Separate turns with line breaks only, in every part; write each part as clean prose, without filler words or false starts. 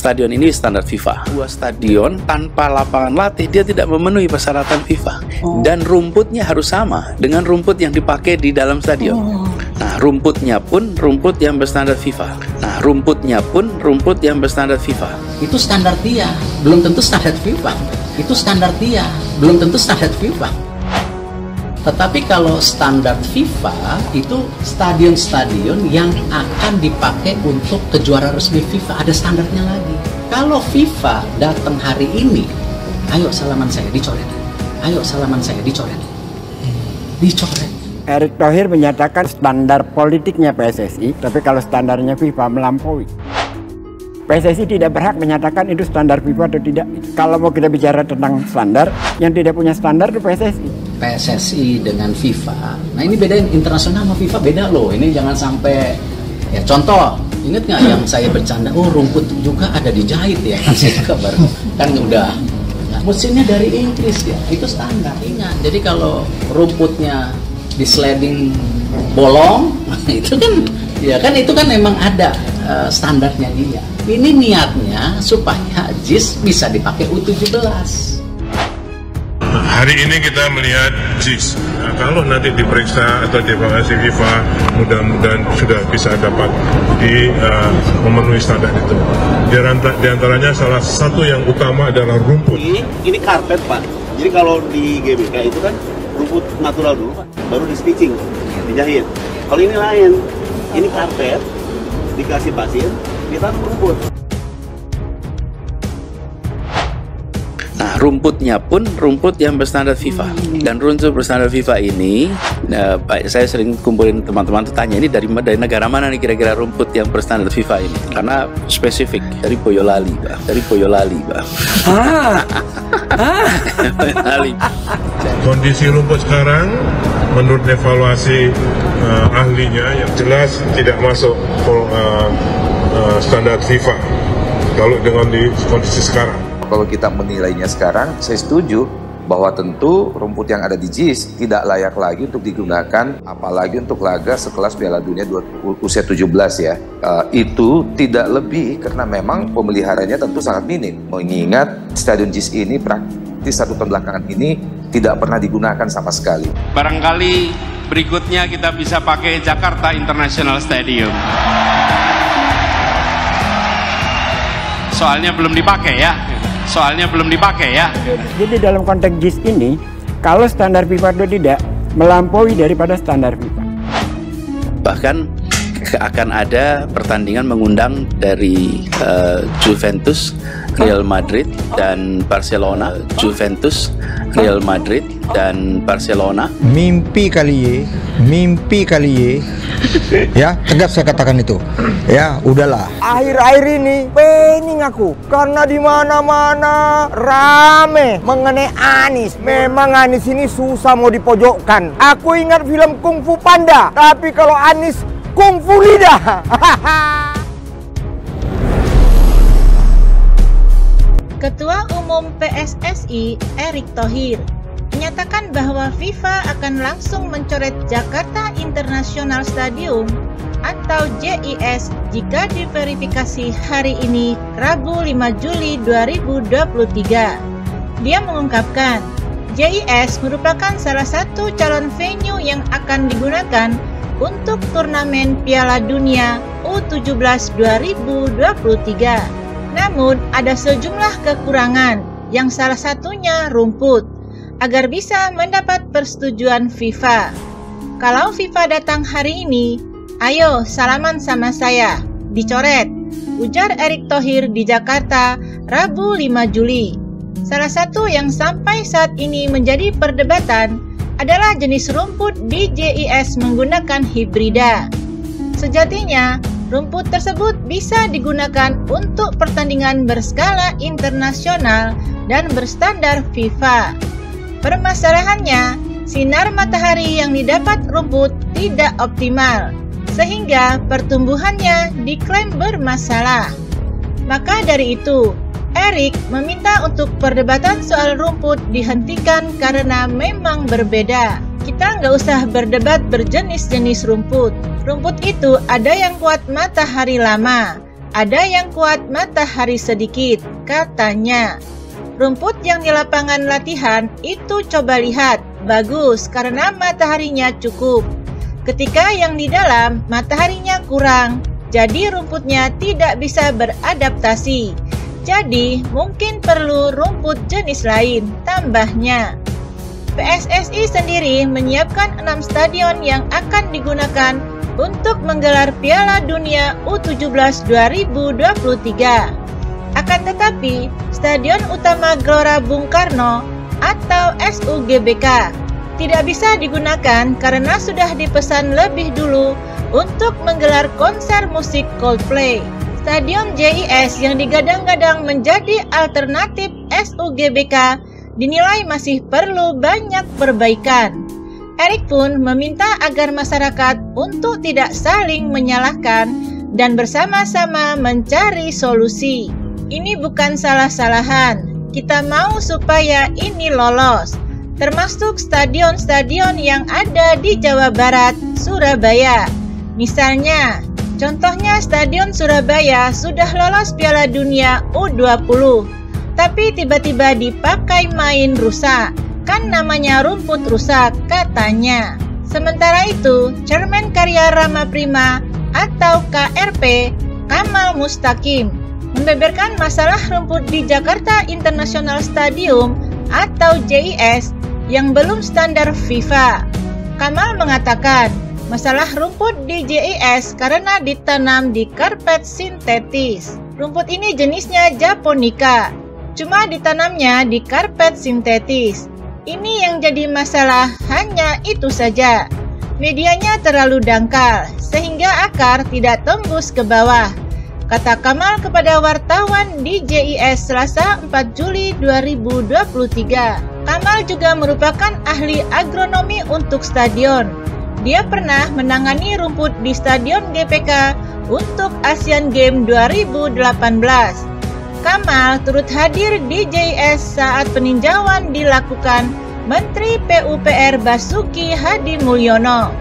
stadion ini standar FIFA. Dua stadion tanpa lapangan latih dia tidak memenuhi persyaratan FIFA. Dan rumputnya harus sama dengan rumput yang dipakai di dalam stadion. Nah, rumputnya pun rumput yang berstandar FIFA.
Itu standar dia, belum tentu standar FIFA. Itu standar dia, belum tentu standar FIFA. Tetapi kalau standar FIFA itu stadion-stadion yang akan dipakai untuk kejuaraan resmi FIFA, ada standarnya lagi. Kalau FIFA datang hari ini, ayo salaman saya dicoret. Ayo salaman saya dicoret. Dicoret.
Erick Thohir menyatakan standar politiknya PSSI, tapi kalau standarnya FIFA melampaui. PSSI tidak berhak menyatakan itu standar FIFA atau tidak. Kalau mau kita bicara tentang standar, yang tidak punya standar itu PSSI.
PSSI dengan FIFA. Nah ini bedain internasional sama FIFA beda loh. Ini jangan sampai ya contoh. Ingat nggak yang saya bercanda? Oh rumput juga ada dijahit ya. Saya kabar kan udah. Nah, mesinnya dari Inggris ya. Itu standar. Ingat. Jadi kalau rumputnya di sliding bolong, itu kan ya kan itu kan memang ada standarnya dia. Ini niatnya supaya JIS bisa dipakai U17.
Hari ini kita melihat JIS. Nah, kalau nanti diperiksa atau dievaluasi FIFA, mudah-mudahan sudah bisa dapat memenuhi standar itu. Di antaranya salah satu yang utama adalah rumput.
Ini karpet Pak. Jadi kalau di GBK itu kan rumput natural dulu Pak, baru di stitching, dijahit. Kalau ini lain, ini karpet, dikasih pasir, ditanam rumput.
Nah, rumputnya pun rumput yang berstandar FIFA. Dan rumput berstandar FIFA ini, saya sering kumpulin teman-teman tanya ini dari negara mana nih kira-kira rumput yang berstandar FIFA ini? Karena spesifik dari Boyolali, Pak. Boyolali.
Kondisi rumput sekarang, menurut evaluasi ahlinya, yang jelas tidak masuk standar FIFA. Kalau dengan di kondisi sekarang.
Kalau kita menilainya sekarang, saya setuju bahwa tentu rumput yang ada di JIS tidak layak lagi untuk digunakan, apalagi untuk laga sekelas Piala Dunia usia 17 ya. Itu tidak lebih karena memang pemeliharanya tentu sangat minim. Mengingat stadion JIS ini praktis 1 tahun belakangan ini tidak pernah digunakan sama sekali.
Barangkali berikutnya kita bisa pakai Jakarta International Stadium. Soalnya belum dipakai ya.
Jadi dalam konteks JIS ini, kalau standar FIFA itu tidak melampaui daripada standar FIFA.
Bahkan akan ada pertandingan mengundang dari Juventus, Real Madrid dan Barcelona.
Mimpi kali ye. Ya, tegas saya katakan itu. Ya, udahlah.
Akhir-akhir ini pening aku karena di mana-mana rame mengenai Anies. Memang Anies ini susah mau dipojokkan. Aku ingat film Kung Fu Panda, tapi kalau Anies Kung Fu lidah.
Ketua Umum PSSI Erick Thohir menyatakan bahwa FIFA akan langsung mencoret Jakarta International Stadium atau JIS jika diverifikasi hari ini Rabu 5 Juli 2023. Dia mengungkapkan, JIS merupakan salah satu calon venue yang akan digunakan untuk turnamen Piala Dunia U17 2023. Namun, ada sejumlah kekurangan, yang salah satunya rumput, agar bisa mendapat persetujuan FIFA. Kalau FIFA datang hari ini, ayo salaman sama saya, dicoret, ujar Erick Thohir di Jakarta, Rabu 5 Juli. Salah satu yang sampai saat ini menjadi perdebatan adalah jenis rumput di JIS menggunakan hibrida. Sejatinya, rumput tersebut bisa digunakan untuk pertandingan berskala internasional dan berstandar FIFA. Permasalahannya, sinar matahari yang didapat rumput tidak optimal, sehingga pertumbuhannya diklaim bermasalah. Maka dari itu, Erick meminta untuk perdebatan soal rumput dihentikan karena memang berbeda. Kita nggak usah berdebat berjenis-jenis rumput. Rumput itu ada yang kuat matahari lama, Ada yang kuat matahari sedikit, katanya. Rumput yang di lapangan latihan itu coba lihat, bagus karena mataharinya cukup. Ketika yang di dalam mataharinya kurang, jadi rumputnya tidak bisa beradaptasi. Jadi mungkin perlu rumput jenis lain, tambahnya. PSSI sendiri menyiapkan 6 stadion yang akan digunakan untuk menggelar Piala Dunia U17 2023. Akan tetapi, Stadion Utama Gelora Bung Karno atau SUGBK tidak bisa digunakan karena sudah dipesan lebih dulu untuk menggelar konser musik Coldplay. Stadion JIS yang digadang-gadang menjadi alternatif SUGBK dinilai masih perlu banyak perbaikan. Erik pun meminta agar masyarakat untuk tidak saling menyalahkan dan bersama-sama mencari solusi. Ini bukan salah-salahan, kita mau supaya ini lolos, termasuk stadion-stadion yang ada di Jawa Barat, Surabaya. Misalnya, contohnya Stadion Surabaya sudah lolos Piala Dunia U20, tapi tiba-tiba dipakai main rusak, kan namanya rumput rusak, katanya. Sementara itu, Chairman Karya Rama Prima atau KRP, Kamal Mustaqim, membeberkan masalah rumput di Jakarta International Stadium atau JIS yang belum standar FIFA. Kamal mengatakan, masalah rumput di JIS karena ditanam di karpet sintetis. Rumput ini jenisnya Japonica, cuma ditanamnya di karpet sintetis. Ini yang jadi masalah, hanya itu saja. Medianya terlalu dangkal, sehingga akar tidak tembus ke bawah, kata Kamal kepada wartawan di JIS Selasa 4 Juli 2023. Kamal juga merupakan ahli agronomi untuk stadion. Dia pernah menangani rumput di Stadion GPK untuk Asian Games 2018. Kamal turut hadir di JIS saat peninjauan dilakukan Menteri PUPR Basuki Hadi Mulyono,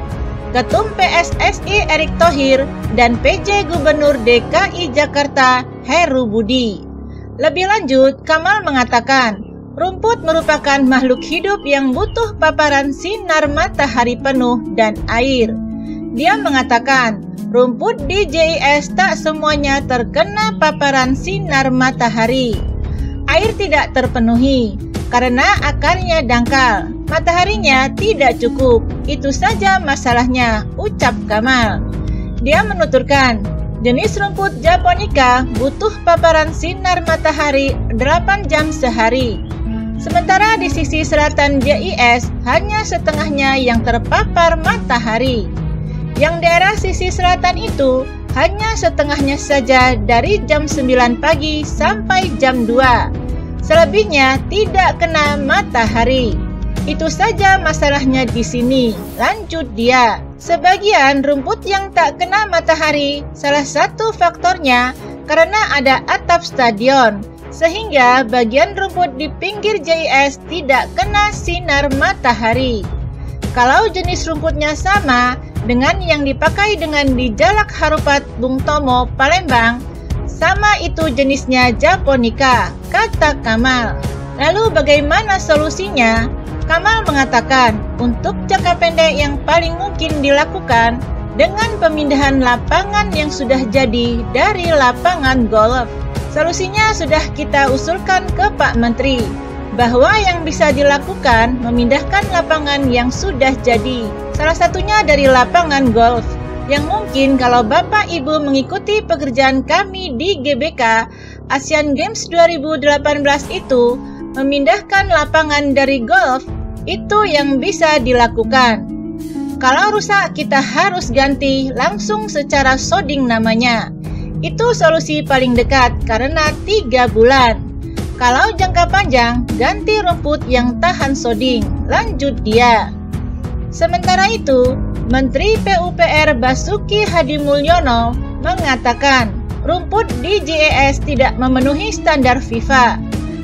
Ketum PSSI Erick Thohir, dan PJ Gubernur DKI Jakarta Heru Budi. Lebih lanjut, Kamal mengatakan, rumput merupakan makhluk hidup yang butuh paparan sinar matahari penuh dan air. Dia mengatakan, rumput di JIS tak semuanya terkena paparan sinar matahari. Air tidak terpenuhi karena akarnya dangkal. Mataharinya tidak cukup, itu saja masalahnya, ucap Kamal. Dia menuturkan, jenis rumput Japonica butuh paparan sinar matahari 8 jam sehari. Sementara di sisi selatan JIS hanya setengahnya yang terpapar matahari. Yang daerah sisi selatan itu hanya setengahnya saja dari jam 9 pagi sampai jam 2. Selebihnya tidak kena matahari. Itu saja masalahnya di sini, lanjut dia. Sebagian rumput yang tak kena matahari, salah satu faktornya karena ada atap stadion, sehingga bagian rumput di pinggir JIS tidak kena sinar matahari. Kalau jenis rumputnya sama dengan yang dipakai dengan di Jalak Harupat Bung Tomo, Palembang, sama itu jenisnya Japonica, kata Kamal. Lalu bagaimana solusinya? Kamal mengatakan, untuk jangka pendek yang paling mungkin dilakukan dengan pemindahan lapangan yang sudah jadi dari lapangan golf. Solusinya sudah kita usulkan ke Pak Menteri, bahwa yang bisa dilakukan memindahkan lapangan yang sudah jadi, salah satunya dari lapangan golf, yang mungkin kalau Bapak Ibu mengikuti pekerjaan kami di GBK Asian Games 2018 itu, memindahkan lapangan dari golf, itu yang bisa dilakukan. Kalau rusak kita harus ganti langsung secara shading namanya. Itu solusi paling dekat karena 3 bulan. Kalau jangka panjang, ganti rumput yang tahan shading, lanjut dia. Sementara itu, Menteri PUPR Basuki Hadi Mulyono mengatakan rumput di JIS tidak memenuhi standar FIFA.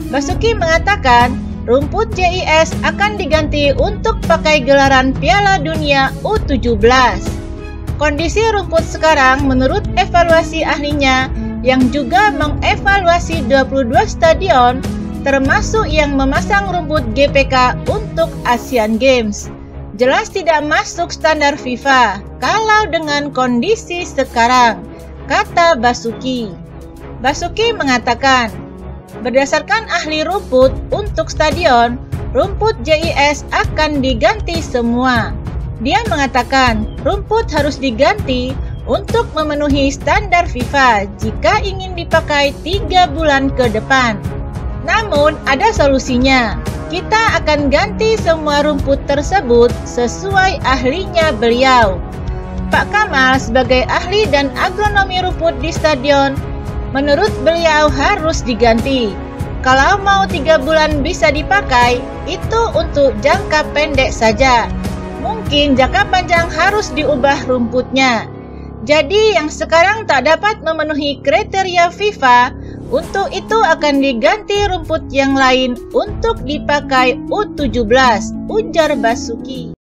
Basuki mengatakan rumput JIS akan diganti untuk pakai gelaran Piala Dunia U17. Kondisi rumput sekarang menurut evaluasi ahlinya yang juga mengevaluasi 22 stadion, termasuk yang memasang rumput GPK untuk Asian Games. Jelas tidak masuk standar FIFA kalau dengan kondisi sekarang, kata Basuki. Basuki mengatakan, berdasarkan ahli rumput untuk stadion, rumput JIS akan diganti semua. Dia mengatakan rumput harus diganti untuk memenuhi standar FIFA jika ingin dipakai 3 bulan ke depan. Namun ada solusinya. Kita akan ganti semua rumput tersebut sesuai ahlinya beliau. Pak Kamal sebagai ahli dan agronomi rumput di stadion, menurut beliau harus diganti. Kalau mau 3 bulan bisa dipakai, itu untuk jangka pendek saja. Mungkin jangka panjang harus diubah rumputnya. Jadi yang sekarang tak dapat memenuhi kriteria FIFA, untuk itu akan diganti rumput yang lain untuk dipakai U17, ujar Basuki.